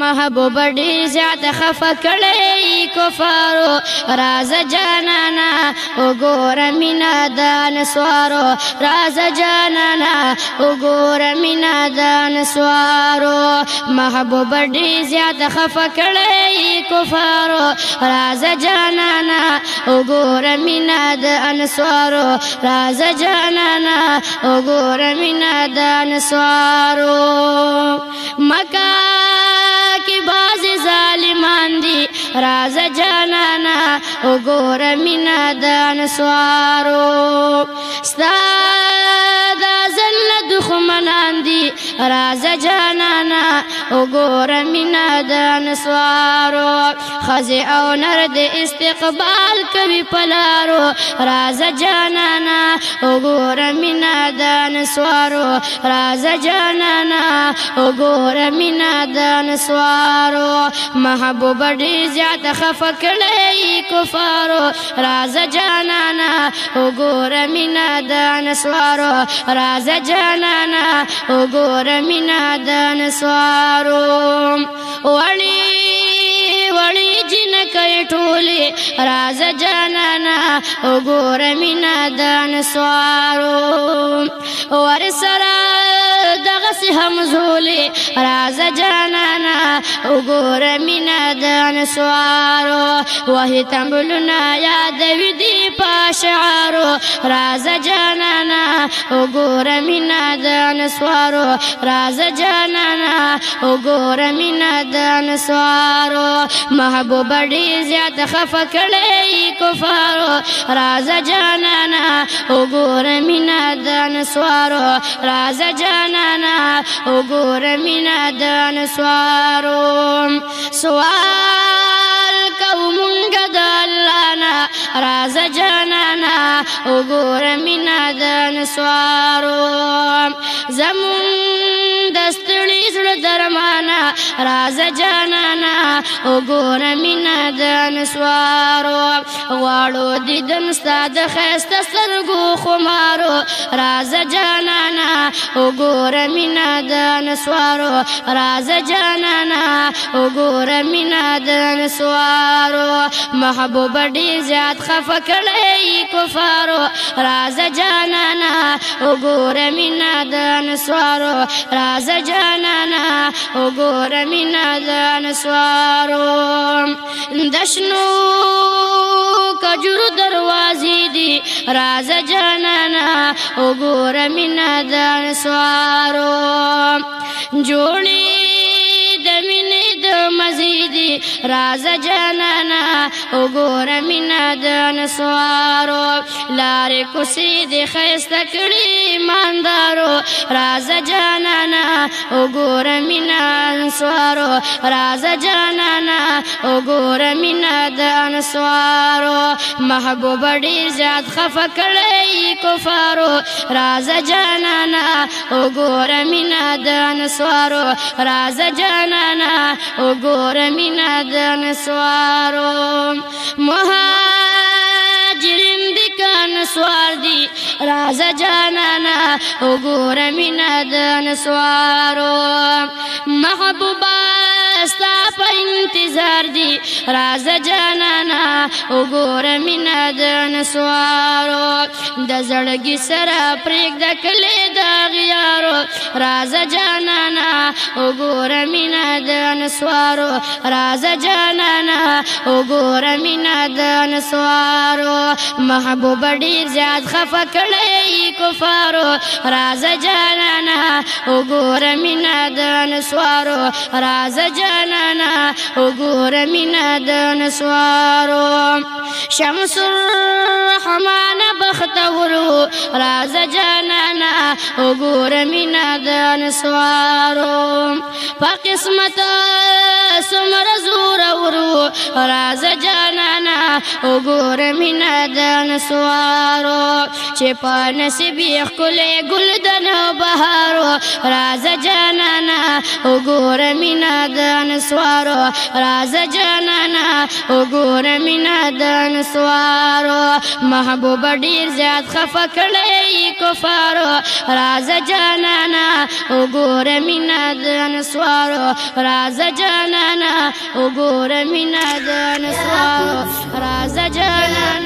محبوب ډیر زیات خفه کړی کفارو راز جانانا وګوره مینا د انصارو راز جانانا وګوره مینا د انصارو محبوب ډیر زیات خفه کړی کفارو راز جانانا وګوره مینا د انصارو راز جانانا وګوره مینا د انصارو مکه کی باز ظالمان دی راز جانانا وګوره مینا د انصارو ستا د زل دښمنان دی راز جانانا وګوره مینا د انصارو ښځې او نر د استقبال کوي په لارو راز جانانا وګوره مینا د انصارو راز جانانا وګوره مینا د انصارو محبوب ډیر زیات خفه کړی کفارو راز جانانا وګوره مینا د انصارو راز جانانا وګوره مینا د انصارو وړي وړي جنکۍ ټولې راز جانانا وګوره مینا د انصارو ورسره دغسې همزولې راز جانانا وګوره مینا د انصارو وهي تمبلونه یادوي دي په اشعارو راز جانانا وګوره مینا د انصارو راز جانانا وګوره مینا د انصارو محبوب ډیر زیات خفه کړی کفارو راز جانانا وګوره مینا د انصارو راز جانانا وګوره مینا د انصارو سوال کوو مونږ د الله نه راز جانانا وګوره مینا د انصارو زمون د ستړي زړه درمانا راز جانانا وګوره مینا د انصارو غواړو دیدن ستا د ښایسته سترګو خمارو راز جانانا وګوره مینا د انصارو راز جانانا وګوره مینا د انصارو محبوب ډیر زیات خفه کړی کفارو راز جانانا وګوره مینا د انصارو راز جانانا وګوره مینا د انصارو د شنو کجورو دروازې دي راز جانانا وګوره مینا د انصارو جوړې د مینې د مزیدي راز جانانا وګوره مینا د انصارو لارې کوڅې دې ښایسته کړي ایماندارو راز جانانا وګوره مینا انصارو راز جانانا وګوره مینا د انصارو محبوب ډیر زیات خفه کړی کفارو راز جانانا وګوره مینا د انصارو راز جانانا وګوره مینا د انصارو مهاجرین دي که انصار دي راز جانانا وګوره مینا د انصارو محبوبه ستا په انتظار دي راز جانانا وګوره مینا د انصارو د زړګي سره پرېږده کلي د اغیارو راز جانانا وګوره مینا د انصارو راز جانانا وګوره مینا د انصارو محبوب ډیر زیات خفه کړی کفارو راز جانانا وګوره مینا د انصارو راز جانانا وګوره مینا د انصارو شمس الرحمن بختورو راز جانانا وګوره مینا د انصارو په قسمت څومره زورورو راز جانانا وګوره مینا د انصارو چې په نصیب یې ښکلی ګل د نوبهارو راز جانانا وګوره مینا د انسوارو راز جانانا وګوره مینا د انسوارو محبوب ډیر زیات خفه کړی کفارو راز جانانا وګوره مینا د انسوارو راز جانانا وګوره مینا د انسوارو راز جانانا